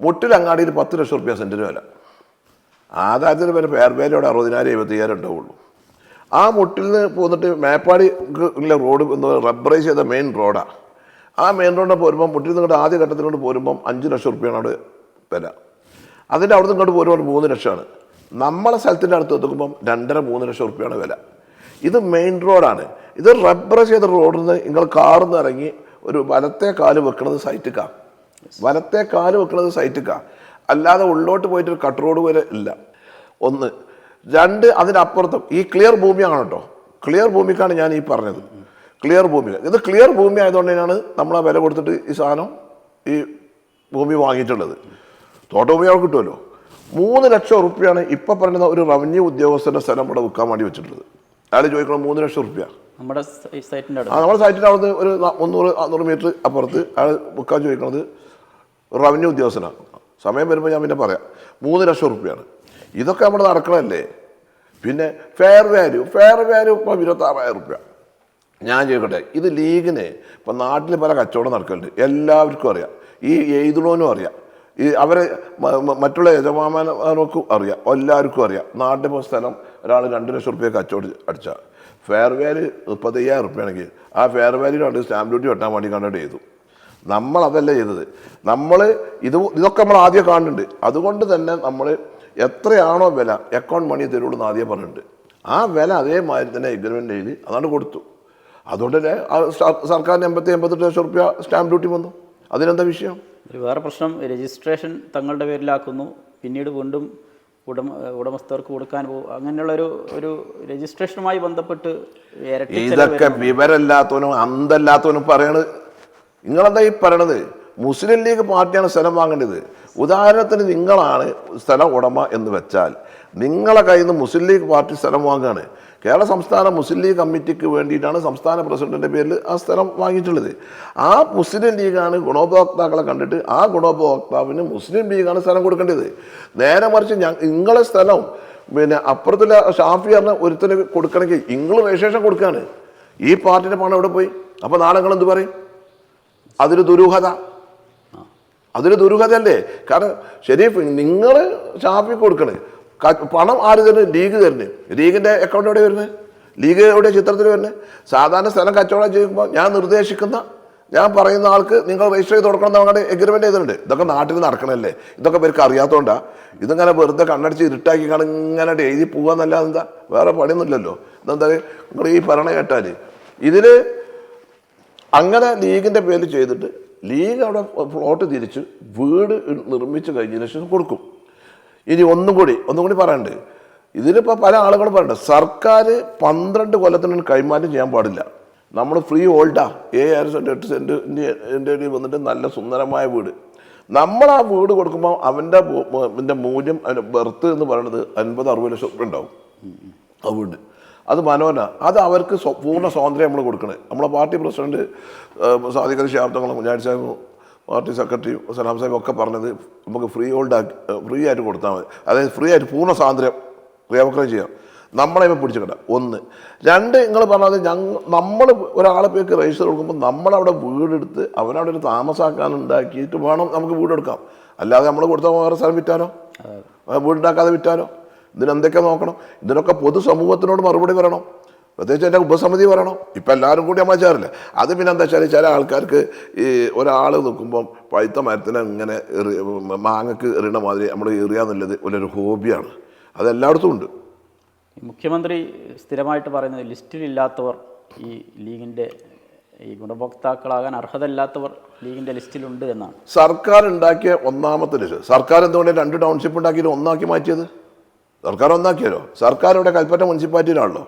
മുട്ടിലങ്ങാടിയിൽ 10 ലക്ഷം റുപ്യ സെൻറ്റിന് വില. ആദായത്തിന് പിന്നെ പേർവേലയോടെ 60,000 75,000 ഉണ്ടാവുള്ളൂ. ആ മുട്ടിൽ നിന്ന് പോന്നിട്ട് മേപ്പാടി ഉള്ള റോഡ് റബ്ബറൈസ് ചെയ്ത മെയിൻ റോഡാണ്. ആ മെയിൻ റോഡിനെ പോരുമ്പം മുട്ടിൽ നിങ്ങളുടെ ആദ്യ ഘട്ടത്തിലോട്ട് പോരുമ്പം 5 ലക്ഷം റുപ്യാണ് അവിടെ വില. അതിൻ്റെ അവിടെ നിന്ന് ഇങ്ങോട്ട് പോരുമ്പോൾ 3 ലക്ഷമാണ്. നമ്മളെ സ്ഥലത്തിൻ്റെ അടുത്ത് എത്തുമ്പം 2.5-3 ലക്ഷം റുപ്യാണ് വില. ഇത് മെയിൻ റോഡാണ്. ഇത് റബ്ബറൈസ് ചെയ്ത റോഡിൽ നിന്ന് നിങ്ങൾ കാറിൽ നിന്ന് ഇറങ്ങി ഒരു വലത്തെ കാല് വെക്കുന്നത് സൈറ്റിക്കാണ്. വലത്തെ കാല് വെക്കുന്നത് സൈറ്റിക്കാണ്, അല്ലാതെ ഉള്ളോട്ട് പോയിട്ടൊരു കട്ട് റോഡ് വരെ ഇല്ല. ഒന്ന്. രണ്ട്, അതിനപ്പുറത്തും ഈ ക്ലിയർ ഭൂമിയാണ് കേട്ടോ, ക്ലിയർ ഭൂമിക്കാണ് ഞാൻ ഈ പറഞ്ഞത്. ക്ലിയർ ഭൂമി, ഇത് ക്ലിയർ ഭൂമി ആയതുകൊണ്ട് തന്നെയാണ് നമ്മൾ ആ വില കൊടുത്തിട്ട് ഈ സാധനം ഈ ഭൂമി വാങ്ങിയിട്ടുള്ളത്. തോട്ടഭൂമി അവിടെ കിട്ടുമല്ലോ. 3 ലക്ഷം റുപ്യാണ് ഇപ്പം പറയുന്ന ഒരു റവന്യൂ ഉദ്യോഗസ്ഥൻ്റെ സ്ഥലം ഇവിടെ വിൽക്കാൻ വേണ്ടി വെച്ചിട്ടുള്ളത്. അയാൾ ചോദിക്കണം 3 ലക്ഷം റുപ്യ. നമ്മുടെ സൈറ്റിൻ്റെ നമ്മുടെ സൈറ്റിൻ്റെ അവിടുന്ന് ഒരു 300 മീറ്റർ അപ്പുറത്ത് അയാൾ വിൽക്കാൻ ചോദിക്കുന്നത് റവന്യൂ ഉദ്യോഗസ്ഥനാണ്. സമയം വരുമ്പോൾ ഞാൻ പിന്നെ പറയാം. 3 ലക്ഷം റുപ്യാണ്. ഇതൊക്കെ നമ്മൾ നടക്കണമല്ലേ. പിന്നെ ഫെയർ വാല്യൂ ഇപ്പം 26,000 റുപ്യ. ഞാൻ ചോദിക്കട്ടെ, ഇത് ലീഗിന് ഇപ്പം നാട്ടിൽ പല കച്ചവടം നടക്കുന്നുണ്ട്, എല്ലാവർക്കും അറിയാം, ഈ എഴുതണോനും അറിയാം, ഈ അവരെ മറ്റുള്ള യജമാനർക്കും അറിയാം, എല്ലാവർക്കും അറിയാം. നാട്ടിൽ ഇപ്പോൾ സ്ഥലം ഒരാൾ 2 ലക്ഷം റുപ്യ കച്ചവടം അടിച്ചാൽ ഫെയർ വാല്യൂ 35,000 റുപ്യാണെങ്കിൽ ആ ഫെയർ വാല്യൂ കണ്ട് സ്റ്റാമ്പ് ഡ്യൂട്ടി വെട്ടാൻ വേണ്ടി കണ്ടിട്ട് ചെയ്തു. നമ്മളതല്ല ചെയ്തത്. ഇതൊക്കെ നമ്മൾ ആദ്യം കാണുന്നുണ്ട്. അതുകൊണ്ട് തന്നെ നമ്മൾ എത്രയാണോ വില അക്കൗണ്ട് മണി തരുള്ളൂ എന്ന് ആദ്യം പറഞ്ഞിട്ടുണ്ട്. ആ വില അതേമാതിരി തന്നെ എഗ്രിമെൻ്റ് ചെയ്ത് അതാണ് കൊടുത്തു. അതുകൊണ്ട് തന്നെ സർക്കാരിന് 88 ലക്ഷം റുപ്യ സ്റ്റാമ്പ് ഡ്യൂട്ടി വന്നു. അതിനെന്താ വിഷയം? വേറെ പ്രശ്നം, രജിസ്ട്രേഷൻ തങ്ങളുടെ പേരിലാക്കുന്നു, പിന്നീട് വീണ്ടും ഉടമസ്ഥർക്ക് കൊടുക്കാൻ പോകും. അങ്ങനെയുള്ള ഒരു രജിസ്ട്രേഷനുമായി ബന്ധപ്പെട്ട് ഇതൊക്കെ വിവരമില്ലാത്തവനും അന്തല്ലാത്തവനും പറയണത്. നിങ്ങളെന്താ ഈ പറയണത്? മുസ്ലിം ലീഗ് പാർട്ടിയാണ് സ്ഥലം വാങ്ങേണ്ടത്. ഉദാഹരണത്തിന് നിങ്ങളാണ് സ്ഥലം ഉടമ എന്ന് വെച്ചാൽ നിങ്ങളെ കയ്യിൽ നിന്ന് മുസ്ലിം ലീഗ് പാർട്ടി സ്ഥലം വാങ്ങുകയാണ്. കേരള സംസ്ഥാന മുസ്ലിം ലീഗ് കമ്മിറ്റിക്ക് വേണ്ടിയിട്ടാണ് സംസ്ഥാന പ്രസിഡന്റിൻ്റെ പേരിൽ ആ സ്ഥലം വാങ്ങിയിട്ടുള്ളത്. ആ മുസ്ലിം ലീഗാണ് ഗുണഭോക്താക്കളെ കണ്ടിട്ട് ആ ഗുണഭോക്താവിന് മുസ്ലിം ലീഗാണ് സ്ഥലം കൊടുക്കേണ്ടത്. നേരെ മറിച്ച് നിങ്ങളെ സ്ഥലം പിന്നെ അപ്പുറത്തുള്ള ഷാഫി പറഞ്ഞ ഒരുത്തിന് കൊടുക്കണമെങ്കിൽ നിങ്ങൾ രജിസ്ട്രേഷൻ കൊടുക്കുകയാണ്. ഈ പാർട്ടിയുടെ പണം എവിടെ പോയി? അപ്പോൾ നാളെ നിങ്ങൾ എന്ത് പറയും? അതൊരു ദുരൂഹതയല്ലേ? കാരണം ഷെരീഫ്, നിങ്ങൾ ഷാഫിക്ക് കൊടുക്കണേ, പണം ആര് തരുന്നത്? ലീഗ് തരുന്നത്. ലീഗിൻ്റെ അക്കൗണ്ട് എവിടെ വരുന്നത്? ലീഗ് എവിടെ ചിത്രത്തിൽ വരുന്നത്? സാധാരണ സ്ഥലം കച്ചവടം ചെയ്യുമ്പോൾ ഞാൻ പറയുന്ന ആൾക്ക് നിങ്ങൾ രജിസ്റ്റർ ചെയ്ത് കൊടുക്കണം എന്ന് അങ്ങോട്ട് എഗ്രിമെൻ്റ് ചെയ്തിട്ടുണ്ട്. ഇതൊക്കെ നാട്ടിൽ നടക്കണമല്ലേ? ഇതൊക്കെ പേർക്ക് അറിയാത്തതുകൊണ്ടാണ്. ഇതിങ്ങനെ വെറുതെ കണ്ണടിച്ച് ഇരുട്ടാക്കി ഇങ്ങനെ എഴുതി പോകാന്നല്ലാതെ എന്താ വേറെ പണിയൊന്നുമില്ലല്ലോ. ഇതെന്താ നിങ്ങൾ ഈ ഭരണ കേട്ടാൽ ഇതിൽ അങ്ങനെ ലീഗിൻ്റെ പേരിൽ ചെയ്തിട്ട് ലീഗ് അവിടെ പ്ലോട്ട് തിരിച്ച് വീട് നിർമ്മിച്ച് കഴിഞ്ഞതിന് ശേഷം കൊടുക്കും. ഇനി ഒന്നും കൂടി പറയാനുണ്ട്. ഇതിലിപ്പോൾ പല ആളുകളും പറയണ്ട, സർക്കാർ 12 കൊല്ലത്തിനൊന്നും കൈമാറ്റം ചെയ്യാൻ പാടില്ല. നമ്മൾ ഫ്രീ ഹോൾഡാ 7,000 സെൻറ്റ് 8 സെൻറ്റിൻ്റെ വന്നിട്ട് നല്ല സുന്ദരമായ വീട്. നമ്മൾ ആ വീട് കൊടുക്കുമ്പോൾ അവൻ്റെ മൂല്യം, അവൻ്റെ ബർത്ത് എന്ന് പറയുന്നത് 50-60 ലക്ഷം രൂപ ഉണ്ടാവും ആ വീട്. അത് മനോഹര, അത് അവർക്ക് പൂർണ്ണ സ്വാതന്ത്ര്യം നമ്മൾ കൊടുക്കണേ. നമ്മളെ പാർട്ടി പ്രസിഡന്റ് സാദിഖ് അലി ശിഹാബ് തങ്ങളും മുജാഹിദ് സാഹിബും പാർട്ടി സെക്രട്ടറി സലാം സാഹിബ് ഒക്കെ പറഞ്ഞത് നമുക്ക് ഫ്രീ ആയിട്ട് കൊടുത്താൽ മതി. അതായത് ഫ്രീ ആയിട്ട് പൂർണ്ണ സ്വാതന്ത്ര്യം ക്രിയാവക്രം ചെയ്യാം. നമ്മളെ പിടിച്ചിടണ്ട. 1. 2, നിങ്ങൾ പറഞ്ഞത് നമ്മൾ ഒരാളെ പേർക്ക് രജിസ്റ്റർ കൊടുക്കുമ്പോൾ നമ്മളവിടെ വീടെടുത്ത് അവനവിടെ ഒരു താമസാക്കാൻ ഉണ്ടാക്കിയിട്ട് വേണം നമുക്ക് വീടെടുക്കാം. അല്ലാതെ നമ്മൾ കൊടുത്താൽ വേറെ സ്ഥലം വിറ്റാലോ, വീടുണ്ടാക്കാതെ വിറ്റാലോ? ഇതിനെന്തൊക്കെ നോക്കണം? ഇതിനൊക്കെ പൊതുസമൂഹത്തിനോട് മറുപടി പറയണം. പ്രത്യേകിച്ച് എൻ്റെ ഉപസമിതി പറയണം. ഇപ്പം എല്ലാവരും കൂടി നമ്മൾ ചേരില്ല. അത് പിന്നെ എന്താ വെച്ചാൽ ചില ആൾക്കാർക്ക് ഈ ഒരാൾ നിൽക്കുമ്പം പഴുത്ത മരത്തിന് ഇങ്ങനെ മാങ്ങക്ക് എറിയണ മാതിരി നമ്മൾ എറിയാന്നുള്ളത് ഒരു ഹോബിയാണ്. അതെല്ലായിടത്തും ഉണ്ട്. മുഖ്യമന്ത്രി സ്ഥിരമായിട്ട് പറയുന്നത് ലിസ്റ്റിലില്ലാത്തവർ ഈ ലീഗിൻ്റെ ഈ ഗുണഭോക്താക്കളാകാൻ അർഹതയില്ലാത്തവർ ലീഗിൻ്റെ ലിസ്റ്റിലുണ്ട് എന്നാണ്. സർക്കാർ ഉണ്ടാക്കിയ ഒന്നാമത്തെ ലിസ്റ്റ്. സർക്കാർ എന്തുകൊണ്ട് 2 ടൗൺഷിപ്പ് ഉണ്ടാക്കിയിട്ട് ഒന്നാക്കി മാറ്റിയത്? സർക്കാർ ഒന്നാക്കിയല്ലോ. സർക്കാർ ഇവിടെ കൽപ്പറ്റ മുനിസിപ്പാലിറ്റിയിലാണല്ലോ.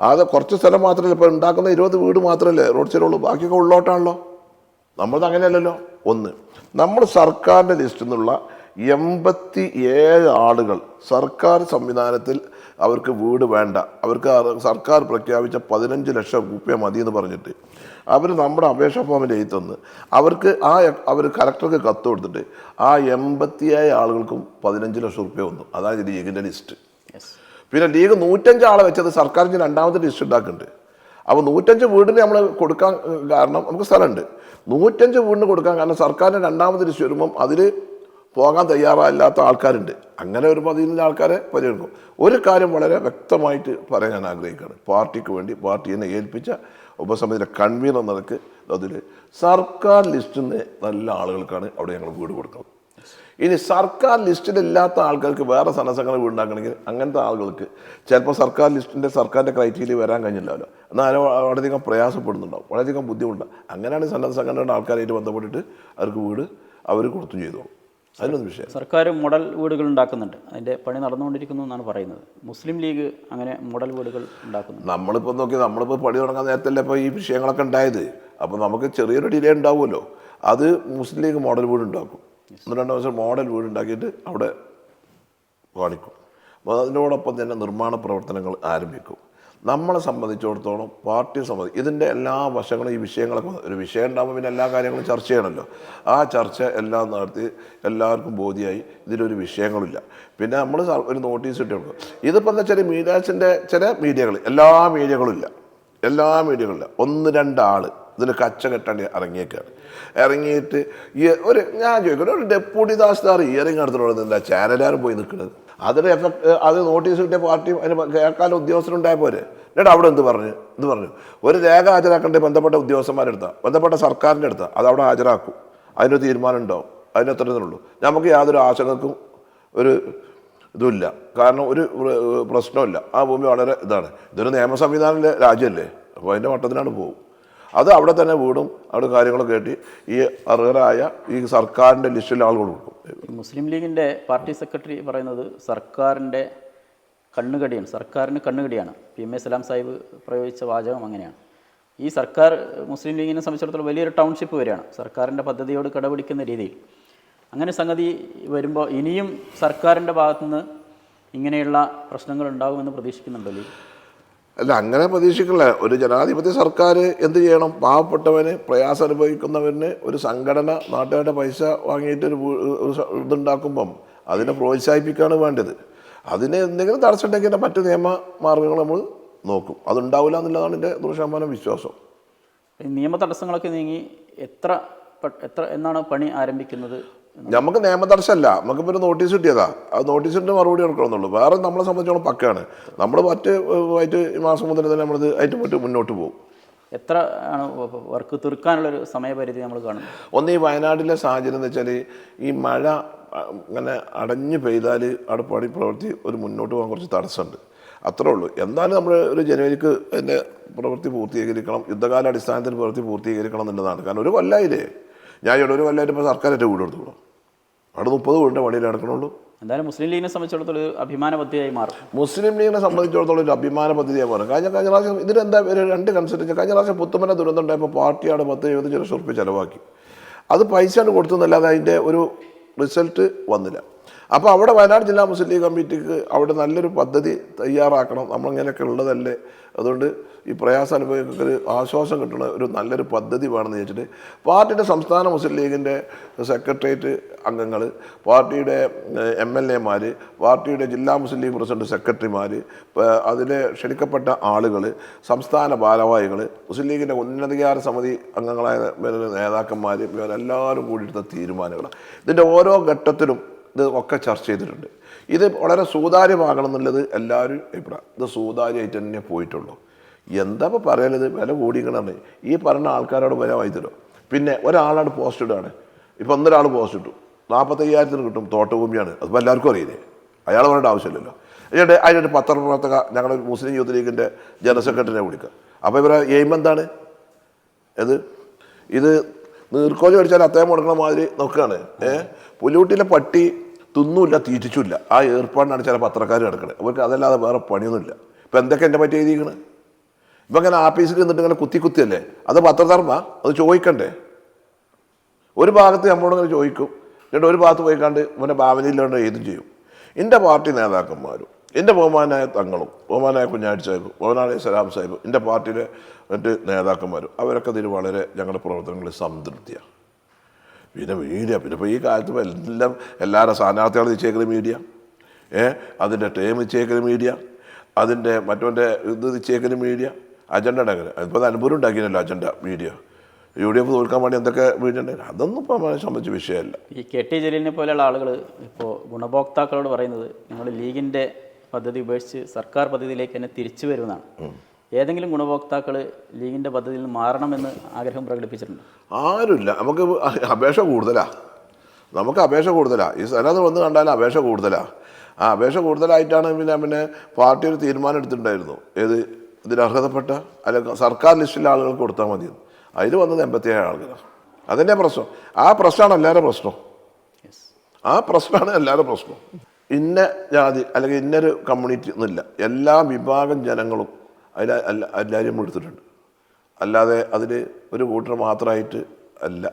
അത് കുറച്ച് സ്ഥലം മാത്രമല്ല ഇപ്പോൾ ഉണ്ടാക്കുന്ന 20 വീട് മാത്രമല്ലേ റോഡ് സൈഡുള്ളൂ, ബാക്കിയൊക്കെ ഉള്ളോട്ടാണല്ലോ. നമ്മളത് അങ്ങനെയല്ലല്ലോ. 1, നമ്മൾ സർക്കാരിൻ്റെ ലിസ്റ്റിൽ നിന്നുള്ള 87 ആളുകൾ സർക്കാർ സംവിധാനത്തിൽ അവർക്ക് വീട് വേണ്ട, അവർക്ക് സർക്കാർ പ്രഖ്യാപിച്ച 15 ലക്ഷം രൂപ മതി എന്ന് പറഞ്ഞിട്ട് അവർ നമ്മുടെ അപേക്ഷാ ഫോമിൽ എഴുതി തന്ന് അവർ കലക്ടർക്ക് കത്ത് കൊടുത്തിട്ട് ആ 87 ആളുകൾക്കും 15 ലക്ഷം രൂപ വന്നു. അതാണ് ലീഗിൻ്റെ ലിസ്റ്റ്. പിന്നെ ലീഗ് 105 ആളെ വെച്ചത് സർക്കാരിന് 2ാമത്തെ ലിസ്റ്റ് ഉണ്ടാക്കുന്നുണ്ട്. അപ്പോൾ 105 വീടിന് നമ്മൾ കൊടുക്കാൻ കാരണം നമുക്ക് സ്ഥലമുണ്ട്. 105 വീടിന് കൊടുക്കാൻ കാരണം സർക്കാരിന് 2ാമത്തെ ലിസ്റ്റ് വരുമ്പം അതിൽ പോകാൻ തയ്യാറല്ലാത്ത ആൾക്കാരുണ്ട്. അങ്ങനെ ഒരു 15 ആൾക്കാരെ പരിഗണിക്കും. ഒരു കാര്യം വളരെ വ്യക്തമായിട്ട് പറയാൻ ഞാൻ ആഗ്രഹിക്കുകയാണ്. പാർട്ടിക്ക് വേണ്ടി പാർട്ടി എന്നെ ഏൽപ്പിച്ച ഉപസമിതിയുടെ കൺവീനർ നിലക്ക് അതിൽ സർക്കാർ ലിസ്റ്റിൽ നിന്ന് നല്ല ആളുകൾക്കാണ് അവിടെ ഞങ്ങൾ വീട് കൊടുക്കുന്നത്. ഇനി സർക്കാർ ലിസ്റ്റിലില്ലാത്ത ആൾക്കാർക്ക് വേറെ സന്നദ്ധങ്ങൾ വീടുണ്ടാക്കണമെങ്കിൽ അങ്ങനത്തെ ആളുകൾക്ക് ചിലപ്പോൾ സർക്കാരിൻ്റെ ക്രൈറ്റീരിയ വരാൻ കഴിഞ്ഞില്ലല്ലോ. എന്നാലും വളരെയധികം പ്രയാസപ്പെടുന്നുണ്ടാവും, വളരെയധികം ബുദ്ധിമുട്ടാണ്. അങ്ങനെയാണ് സന്നദ്ധ സംഘടനയുടെ ആൾക്കാരായിട്ട് ബന്ധപ്പെട്ടിട്ട് അവർക്ക് വീട് അവർ കൊടുത്തും ചെയ്തോളും. അതിനൊന്നും വിഷയം. സർക്കാർ മോഡൽ വീടുകൾ ഉണ്ടാക്കുന്നുണ്ട്, അതിൻ്റെ പണി നടന്നുകൊണ്ടിരിക്കുന്നു എന്നാണ് പറയുന്നത്. മുസ്ലിം ലീഗ് അങ്ങനെ മോഡൽ വീടുകൾ ഉണ്ടാക്കുന്നു. നമ്മളിപ്പോൾ പണി തുടങ്ങാൻ നേരത്തല്ലേ ഇപ്പോൾ ഈ വിഷയങ്ങളൊക്കെ ഉണ്ടായത്. അപ്പോൾ നമുക്ക് ചെറിയൊരു ഡിലേ ഉണ്ടാവുമല്ലോ. അത് മുസ്ലിം ലീഗ് മോഡൽ വീട് ഉണ്ടാക്കും. 1-2 ദിവസം മോഡൽ വീട് ഉണ്ടാക്കിയിട്ട് അവിടെ കാണിക്കും. അപ്പോൾ അതിനോടൊപ്പം തന്നെ നിർമ്മാണ പ്രവർത്തനങ്ങൾ ആരംഭിക്കും. നമ്മളെ സംബന്ധിച്ചിടത്തോളം പാർട്ടിയെ സംബന്ധിച്ച് ഇതിൻ്റെ എല്ലാ വശങ്ങളും ഈ വിഷയങ്ങളൊക്കെ ഒരു വിഷയം ഉണ്ടാകുമ്പോൾ പിന്നെ എല്ലാ കാര്യങ്ങളും ചർച്ച ചെയ്യണമല്ലോ. ആ ചർച്ച എല്ലാം നടത്തി എല്ലാവർക്കും ബോധ്യമായി ഇതിലൊരു വിഷയങ്ങളില്ല. പിന്നെ നമ്മൾ ഒരു നോട്ടീസ് ഇട്ട് കൊടുക്കും. ഇതിപ്പോൾ എന്താ വെച്ചാൽ മീഡിയാസിൻ്റെ ചില മീഡിയകൾ എല്ലാ മീഡിയകളും ഇല്ല 1-2 ആൾ ഇതിന് കച്ച കെട്ടാണ്ട് ഇറങ്ങിയിട്ട് ഞാൻ ചോദിക്കുന്നത് ഒരു ഡെപ്യൂട്ടി തഹസിൽദാർ ഇയറിങ് എടുത്തിട്ടുള്ളത് എന്താ ചാനലുകാരും പോയി നിൽക്കുന്നത്? അതിന് അത് നോട്ടീസ് കിട്ടിയ പാർട്ടി അതിന് കേൾക്കാനും ഉദ്യോഗസ്ഥരുണ്ടായ പോരെ. എന്നിട്ട് അവിടെ എന്ത് പറഞ്ഞു ഒരു രേഖ ഹാജരാക്കേണ്ടത് ബന്ധപ്പെട്ട ഉദ്യോഗസ്ഥന്മാരെടുത്താൽ ബന്ധപ്പെട്ട സർക്കാരിൻ്റെ അടുത്താൽ അത് അവിടെ ഹാജരാക്കും. അതിനൊരു തീരുമാനം ഉണ്ടാവും. അതിനത്ര ഇതിനുള്ളൂ. നമുക്ക് യാതൊരു ആശങ്കക്കും ഒരു ഇതുമില്ല. കാരണം ഒരു പ്രശ്നമില്ല. ആ ഭൂമി വളരെ ഇതൊരു നിയമ സംവിധാനത്തിലെ രാജ്യമല്ലേ. അപ്പോൾ അതിൻ്റെ മട്ടത്തിലാണ് പോകും. അത് അവിടെ തന്നെ വീടും അവിടെ കാര്യങ്ങളൊക്കെ കേട്ടി ഈ അർഹരായ ഈ സർക്കാരിൻ്റെ ലിസ്റ്റിൽ ആളുകൾ കൊടുക്കും. മുസ്ലിം ലീഗിൻ്റെ പാർട്ടി സെക്രട്ടറി പറയുന്നത് സർക്കാരിന് കണ്ണുകടിയാണ്. PM സലാം സാഹിബ് പ്രയോഗിച്ച വാചകം അങ്ങനെയാണ്. ഈ സർക്കാർ മുസ്ലിം ലീഗിനെ സംബന്ധിച്ചിടത്തോളം വലിയൊരു ടൗൺഷിപ്പ് വരികയാണ് സർക്കാരിൻ്റെ പദ്ധതിയോട് കടപിടിക്കുന്ന രീതിയിൽ. അങ്ങനെ സംഗതി വരുമ്പോൾ ഇനിയും സർക്കാരിൻ്റെ ഭാഗത്തുനിന്ന് ഇങ്ങനെയുള്ള പ്രശ്നങ്ങൾ ഉണ്ടാകുമെന്ന് പ്രതീക്ഷിക്കുന്നുണ്ടോ ലീഗ്? അല്ല, അങ്ങനെ പ്രതീക്ഷിക്കില്ല. ഒരു ജനാധിപത്യ സർക്കാർ എന്ത് ചെയ്യണം? പാവപ്പെട്ടവന് പ്രയാസം അനുഭവിക്കുന്നവന് ഒരു സംഘടന നാട്ടുകാരുടെ പൈസ വാങ്ങിയിട്ട് ഒരു ഇതുണ്ടാക്കുമ്പം അതിനെ പ്രോത്സാഹിപ്പിക്കുകയാണ് വേണ്ടത്. അതിന് എന്തെങ്കിലും തടസ്സമുണ്ടെങ്കിൽ മറ്റു നിയമ മാർഗങ്ങൾ നമ്മൾ നോക്കും. അതുണ്ടാവില്ല എന്നുള്ളതാണ് എൻ്റെ 100% വിശ്വാസം. നിയമ തടസ്സങ്ങളൊക്കെ നീങ്ങി എത്ര എന്നാണ് പണി ആരംഭിക്കുന്നത്? നമുക്ക് നിയമ തടസ്സമല്ല, നമുക്കിപ്പോൾ ഒരു നോട്ടീസ് കിട്ടിയതാ. അത് നോട്ടീസിൻ്റെ മറുപടി കൊടുക്കണമെന്നുള്ളൂ. വേറെ നമ്മളെ സംബന്ധിച്ചോളം പക്കയാണ്. നമ്മൾ ആയിട്ട് ഈ മാസം മുതൽ തന്നെ നമ്മളത് ആയിട്ട് മുന്നോട്ട് പോകും. എത്ര ആണ് വർക്ക് തീർക്കാനുള്ളൊരു സമയപരിധി നമ്മൾ കാണുന്നത്? ഒന്ന്, ഈ വയനാട്ടിലെ സാഹചര്യം എന്ന് വെച്ചാൽ ഈ മഴ ഇങ്ങനെ അടഞ്ഞു പെയ്താൽ അവിടെ പ്രവൃത്തി ഒരു മുന്നോട്ട് പോകാൻ കുറച്ച് തടസ്സമുണ്ട്. അത്രേ ഉള്ളൂ. എന്തായാലും നമ്മൾ ഒരു ജനുവരിക്ക് അതിൻ്റെ പ്രവൃത്തി പൂർത്തീകരിക്കണം. യുദ്ധകാലാടിസ്ഥാനത്തിൽ പ്രവൃത്തി പൂർത്തീകരിക്കണം എന്നുള്ളതാണ്. കാരണം ഒരു കൊല്ലായില്ലേ, ഞാൻ ഇവിടെ ഒരു കൊല്ലമായിട്ട് ഇപ്പോൾ സർക്കാരായിട്ട് വീട് എടുത്തോളൂ. അവിടെ 30 വീടിൻ്റെ പണിയിൽ നടക്കണുള്ളൂ. എന്തായാലും മുസ്ലിം ലീഗിനെ സംബന്ധിച്ചിടത്തോളം ഒരു അഭിമാന പദ്ധതിയായി മാറും. മുസ്ലിം ലീഗിനെ സംബന്ധിച്ചിടത്തോളം ഒരു അഭിമാന പദ്ധതിയായി മാറും. കഴിഞ്ഞ പ്രാവശ്യം ഇതിനെന്താ ഒരു 2 കൺസിഡർ. കഴിഞ്ഞ പ്രാവശ്യം പുത്തുമല ദുരന്തം ഉണ്ടായപ്പോൾ പാർട്ടിയാണ് 10-75 ലക്ഷം റുപ്യ ചിലവാക്കി. അത് പൈസയാണ് കൊടുത്തെന്നല്ലാതെ അതിൻ്റെ ഒരു റിസൾട്ട് വന്നില്ല. അപ്പോൾ അവിടെ വയനാട് ജില്ലാ മുസ്ലിം ലീഗ് കമ്മിറ്റിക്ക് അവിടെ നല്ലൊരു പദ്ധതി തയ്യാറാക്കണം. നമ്മളിങ്ങനെയൊക്കെ ഉള്ളതല്ലേ, അതുകൊണ്ട് ഈ പ്രയാസം അനുഭവിക്കൊരു ആശ്വാസം കിട്ടുന്ന ഒരു നല്ലൊരു പദ്ധതി വേണമെന്ന് ചോദിച്ചിട്ട് പാർട്ടിയുടെ സംസ്ഥാന മുസ്ലിം ലീഗിൻ്റെ സെക്രട്ടേറിയറ്റ് അംഗങ്ങൾ, പാർട്ടിയുടെ MLA മാർ, പാർട്ടിയുടെ ജില്ലാ മുസ്ലിം ലീഗ് പ്രസിഡന്റ് സെക്രട്ടറിമാർ, അതിലെ ക്ഷണിക്കപ്പെട്ട ആളുകൾ, സംസ്ഥാന ഭാരവാഹികൾ, മുസ്ലിം ലീഗിൻ്റെ ഉന്നതാധികാര സമിതി അംഗങ്ങളായ നേതാക്കന്മാർ, ഇവരെല്ലാവരും കൂടിയെടുത്ത തീരുമാനങ്ങളാണ്. ഇതിൻ്റെ ഓരോ ഘട്ടത്തിലും ഇത് ഒക്കെ ചർച്ച ചെയ്തിട്ടുണ്ട്. ഇത് വളരെ സുതാര്യമാകണം എന്നുള്ളത് എല്ലാവരും അഭിപ്രായം. ഇത് സുതാര്യമായിട്ട് തന്നെ പോയിട്ടുള്ളൂ. എന്താ ഇപ്പോൾ പറയലത്? വില കൂടിക്കണമെന്ന് ഈ പറഞ്ഞ ആൾക്കാരോട് വില വായിത്തരോ? പിന്നെ ഒരാളാണ് പോസ്റ്റ് ഇടുകയാണ്. ഇപ്പോൾ ഒന്നൊരാൾ പോസ്റ്റ് ഇട്ടു 45,000 കിട്ടും, തോട്ടഭൂമിയാണ്. അതിപ്പോൾ എല്ലാവർക്കും അറിയില്ലേ, അയാൾ പറയേണ്ട ആവശ്യമില്ലല്ലോ. അതിൻ്റെ പത്രപ്രവർത്തക ഞങ്ങൾ മുസ്ലിം യൂത്ത് ലീഗിൻ്റെ ജനറൽ സെക്രട്ടറിനെ വിളിക്കുക. അപ്പോൾ ഇവരെ എയിം എന്താണ്? ഇത് നീർക്കോലി അടിച്ചാൽ അത്തയം കൊടുക്കണ മാതിരി നോക്കുകയാണ്. പുല്ലൂട്ടിലെ പട്ടി തിന്നൂല്ല തീറ്റിച്ചില്ല. ആ ഏർപ്പാടിനാണ് ചില പത്രക്കാർ കിടക്കണത്. അവർക്ക് അതല്ലാതെ വേറെ പണിയൊന്നുമില്ല. ഇപ്പം എന്തൊക്കെ എൻ്റെ പറ്റി എഴുതിയിരിക്കണത്? ഇപ്പം ഇങ്ങനെ ആഫീസിൽ നിന്നിട്ട് ഇങ്ങനെ കുത്തിയല്ലേ? അത് പത്രധർമ്മ, അത് ചോദിക്കണ്ടേ? ഒരു ഭാഗത്ത് നമ്മളോടിങ്ങനെ ചോദിക്കും, എന്നിട്ട് ഒരു ഭാഗത്ത് പോയിക്കാണ്ട് ഇവൻ്റെ ഭാവനയില്ലാണ്ട് എഴുതും ചെയ്യും. എൻ്റെ പാർട്ടി നേതാക്കന്മാരും, എൻ്റെ ബഹുമാനായ തങ്ങളും, ബഹുമാനായ കുഞ്ഞാടി സാഹിബ്, ബഹുമാനായ സലാം സാഹിബ്, എൻ്റെ പാർട്ടിയിലെ മറ്റ് നേതാക്കന്മാരും, അവരൊക്കെ ഇതിൽ വളരെ ഞങ്ങളുടെ പ്രവർത്തനങ്ങളിൽ സംതൃപ്തിയാണ്. പിന്നെ മീഡിയ, പിന്നെ ഇപ്പോൾ ഈ കാലത്ത് എല്ലാം എല്ലാവരുടെ സ്ഥാനാർത്ഥികൾ നിശ്ചയിക്കുന്ന മീഡിയ, അതിൻ്റെ ടേം നിശ്ചയിക്കുന്ന മീഡിയ, അതിൻ്റെ മറ്റവൻ്റെ ഇത് നിശ്ചയിക്കുന്ന മീഡിയ, അജണ്ട ഉണ്ടാക്കുന്നത്. അതിപ്പോൾ അനുഭവം ഉണ്ടാക്കിയല്ലോ അജണ്ട മീഡിയ. UDF തോൽക്കാൻ വേണ്ടി എന്തൊക്കെ മീഡിയ ഉണ്ടായിരുന്നു, അതൊന്നും ഇപ്പോൾ നമ്മളെ സംബന്ധിച്ച് വിഷയമല്ല. ഈ KT ജലീലിനെ പോലെയുള്ള ആളുകൾ ഇപ്പോൾ ഗുണഭോക്താക്കളോട് പറയുന്നത് നിങ്ങൾ ലീഗിൻ്റെ പദ്ധതി ഉപേക്ഷിച്ച് സർക്കാർ പദ്ധതിയിലേക്ക് തന്നെ തിരിച്ചു വരുമെന്നാണ്. ഏതെങ്കിലും ഗുണഭോക്താക്കൾ ലീഗിൻ്റെ പദ്ധതിയിൽ നിന്ന് മാറണമെന്ന് ആഗ്രഹം പ്രകടിപ്പിച്ചിട്ടുണ്ട്? ആരുമില്ല. നമുക്ക് അപേക്ഷ കൂടുതലാണ്. ഈ സ്ഥലത്ത് വന്ന് കണ്ടാലും അപേക്ഷ കൂടുതലാണ്. ആ അപേക്ഷ കൂടുതലായിട്ടാണ് പിന്നെ പാർട്ടി ഒരു തീരുമാനം എടുത്തിട്ടുണ്ടായിരുന്നു. ഇതിന് അർഹതപ്പെട്ട അല്ലെങ്കിൽ സർക്കാർ ലിസ്റ്റിലെ ആളുകൾക്ക് കൊടുത്താൽ മതിയെന്ന്. അതിൽ വന്നത് 87 ആളുകളാണ്. അതന്നെ പ്രശ്നം. ആ പ്രശ്നമാണ് എല്ലാവരുടെ പ്രശ്നം. ആ പ്രശ്നമാണ് എല്ലാവരുടെ പ്രശ്നം. ഇന്ന ജാതി അല്ലെങ്കിൽ ഇന്നൊരു കമ്മ്യൂണിറ്റി എന്നില്ല, എല്ലാ വിഭാഗം ജനങ്ങളും എല്ലാവരും എടുത്തിട്ടുണ്ട്. അല്ലാതെ അതിൽ ഒരു കൂട്ടർ മാത്രമായിട്ട് അല്ല.